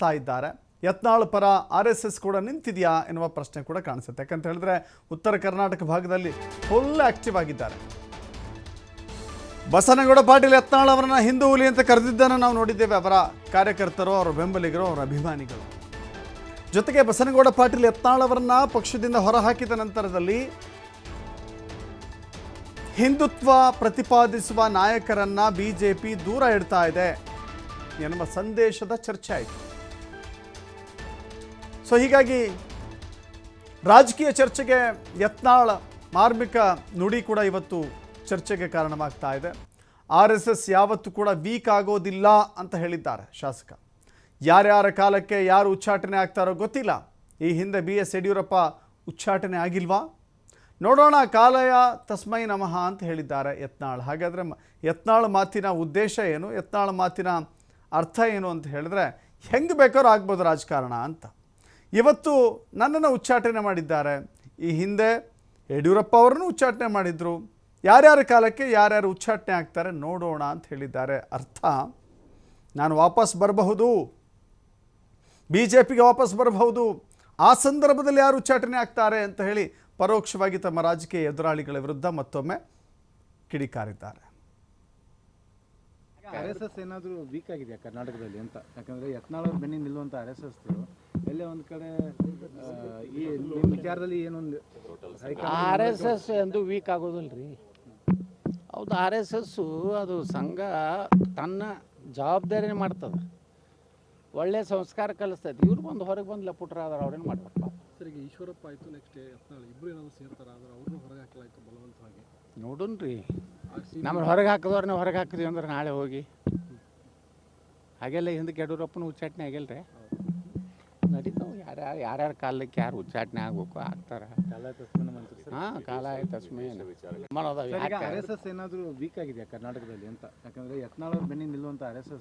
ಇದ್ದಾರೆ. ಯತ್ನಾಳ್ ಪರ RSS ಕೂಡ ನಿಂತಿದೆಯಾ ಎನ್ನುವ ಪ್ರಶ್ನೆ ಕೂಡ ಕಾಣಿಸುತ್ತೆ. ಯಾಕಂತ ಹೇಳಿದ್ರೆ ಉತ್ತರ ಕರ್ನಾಟಕ ಭಾಗದಲ್ಲಿ ಫುಲ್ ಆಕ್ಟಿವ್ ಆಗಿದ್ದಾರೆ. ಬಸನಗೌಡ ಪಾಟೀಲ್ ಯತ್ನಾಳ್ ಅವರನ್ನ ಹಿಂದೂ ಹುಲಿ ಅಂತ ಕರೆದಿದ್ದನ್ನು ನಾವು ನೋಡಿದ್ದೇವೆ. ಅವರ ಕಾರ್ಯಕರ್ತರು, ಅವರ ಬೆಂಬಲಿಗರು, ಅವರ ಅಭಿಮಾನಿಗಳು. ಜೊತೆಗೆ ಬಸನಗೌಡ ಪಾಟೀಲ್ ಯತ್ನಾಳ್ ಅವರನ್ನ ಪಕ್ಷದಿಂದ ಹೊರಹಾಕಿದ ನಂತರದಲ್ಲಿ ಹಿಂದುತ್ವ ಪ್ರತಿಪಾದಿಸುವ ನಾಯಕರನ್ನ ಬಿಜೆಪಿ ದೂರ ಇಡ್ತಾ ಇದೆ ಎನ್ನುವ ಸಂದೇಶದ ಚರ್ಚೆ ಆಯಿತು. ಸೊ ಹೀಗಾಗಿ ರಾಜಕೀಯ ಚರ್ಚೆಗೆ ಯತ್ನಾಳ್ ಮಾರ್ಮಿಕ ನುಡಿ ಕೂಡ ಇವತ್ತು ಚರ್ಚೆಗೆ ಕಾರಣವಾಗ್ತಾ ಇದೆ. RSS ಯಾವತ್ತೂ ಕೂಡ ವೀಕ್ ಆಗೋದಿಲ್ಲ ಅಂತ ಹೇಳಿದ್ದಾರೆ ಶಾಸಕ. ಯಾರ್ಯಾರ ಕಾಲಕ್ಕೆ ಯಾರು ಉಚ್ಚಾಟನೆ ಆಗ್ತಾರೋ ಗೊತ್ತಿಲ್ಲ. ಈ ಹಿಂದೆ BS ಯಡಿಯೂರಪ್ಪ ಉಚ್ಚಾಟನೆ ಆಗಿಲ್ವಾ? ನೋಡೋಣ, ಕಾಲಯ ತಸ್ಮೈ ನಮಃ ಅಂತ ಹೇಳಿದ್ದಾರೆ ಯತ್ನಾಳ್. ಹಾಗಾದರೆ ಯತ್ನಾಳ್ ಮಾತಿನ ಉದ್ದೇಶ ಏನು, ಯತ್ನಾಳ್ ಮಾತಿನ ಅರ್ಥ ಏನು ಅಂತ ಹೇಳಿದ್ರೆ ಹೆಂಗೆ ಬೇಕಾದ್ರೂ ಆಗ್ಬೋದು ರಾಜಕಾರಣ ಅಂತ. ಇವತ್ತು ನನ್ನನ್ನು ಉಚ್ಚಾಟನೆ ಮಾಡಿದ್ದಾರೆ. ಈ ಹಿಂದೆ ಯಡಿಯೂರಪ್ಪ ಅವರನ್ನು ಉಚ್ಚಾಟನೆ ಮಾಡಿದರು. ಯಾರ್ಯಾರ ಕಾಲಕ್ಕೆ ಯಾರ್ಯಾರು ಉಚ್ಚಾಟನೆ ಆಗ್ತಾರೆ ನೋಡೋಣ ಅಂತ ಹೇಳಿದ್ದಾರೆ. ಅರ್ಥ, ನಾನು ವಾಪಸ್ ಬರಬಹುದು, BJPಗೆ ವಾಪಸ್ ಬರಬಹುದು, ಆ ಸಂದರ್ಭದಲ್ಲಿ ಯಾರು ಉಚ್ಚಾಟನೆ ಆಗ್ತಾರೆ ಅಂತ ಹೇಳಿ ಪರೋಕ್ಷವಾಗಿ ತಮ್ಮ ರಾಜಕೀಯ ಎದುರಾಳಿಗಳ ವಿರುದ್ಧ ಮತ್ತೊಮ್ಮೆ ಕಿಡಿಕಾರಿದ್ದಾರೆ. RSS ಏನಾದರೂ ವೀಕ್ ಆಗಿದೆಯಾ ಕರ್ನಾಟಕದಲ್ಲಿ ಅಂತ? ಯಾಕಂದರೆ ಯತ್ನಾಳ್ ಅವ್ರ ಬೆನ್ನಿ ನಿಲ್ಲುವಂಥ RSS ಎಲ್ಲೇ ಒಂದು ಕಡೆ ಈ ನಿಮ್ಮ ವಿಚಾರದಲ್ಲಿ ಏನೊಂದು RSS ಎಂದು ವೀಕ್ ಆಗೋದಿಲ್ಲ ರೀ. ಹೌದು, RSS ಅದು ಸಂಘ ತನ್ನ ಜವಾಬ್ದಾರಿನೇ ಮಾಡ್ತದೆ, ಒಳ್ಳೆ ಸಂಸ್ಕಾರ ಕಲಿಸ್ತೈತೆ. ಇವ್ರು ಬಂದು ಹೊರಗೆ ಬಂದು ಲಪುಟ್ರ ಆದ್ರೆ ಅವ್ರೇನು ಮಾಡ್ಬೇಕು? ಸರ್, ಈಗ ಈಶ್ವರಪ್ಪ ಆಯಿತು, ನೆಕ್ಸ್ಟ್ ಯತ್ನಾಳ್ ಇಬ್ಬರು ಏನಾದ್ರು ಸೇರ್ತಾರೆ, ಆದರೆ ಅವ್ರನ್ನೂ ಹೊರಗೆ ಹಾಕಲಾಯಿತು ಬಲವಂತವಾಗಿ. ನೋಡೋಣ ರೀ, ನಮ್ಮನ್ನು ಹೊರಗೆ ಹಾಕಿದವ್ರನ್ನ ಹೊರಗೆ ಹಾಕಿದ್ವಿ ಅಂದ್ರೆ ನಾಳೆ ಹೋಗಿ ಹಾಗೆಲ್ಲ ಹಿಂದಕ್ಕೆ ಯಡಿಯೂರಪ್ಪನ ಉಚ್ಚಾಟನೆ ಆಗಿಲ್ಲ ರೀ. ನಡೀತಾವೆ, ಯಾರ್ಯಾರ ಕಾಲಕ್ಕೆ ಯಾರು ಉಚ್ಚಾಟನೆ ಆಗ್ಬೇಕು ಆಗ್ತಾರೆ. ಹಾಂ, ಕಾಲ ತಸ್ಮೈ RSS ಏನಾದರೂ ವೀಕ್ ಆಗಿದೆಯಾ ಕರ್ನಾಟಕದಲ್ಲಿ ಅಂತ? ಯಾಕಂದರೆ ಯತ್ನಾಳ್ ಅವ್ರ ಬೆನ್ನಿ ನಿಲ್ಲುವಂಥ RSS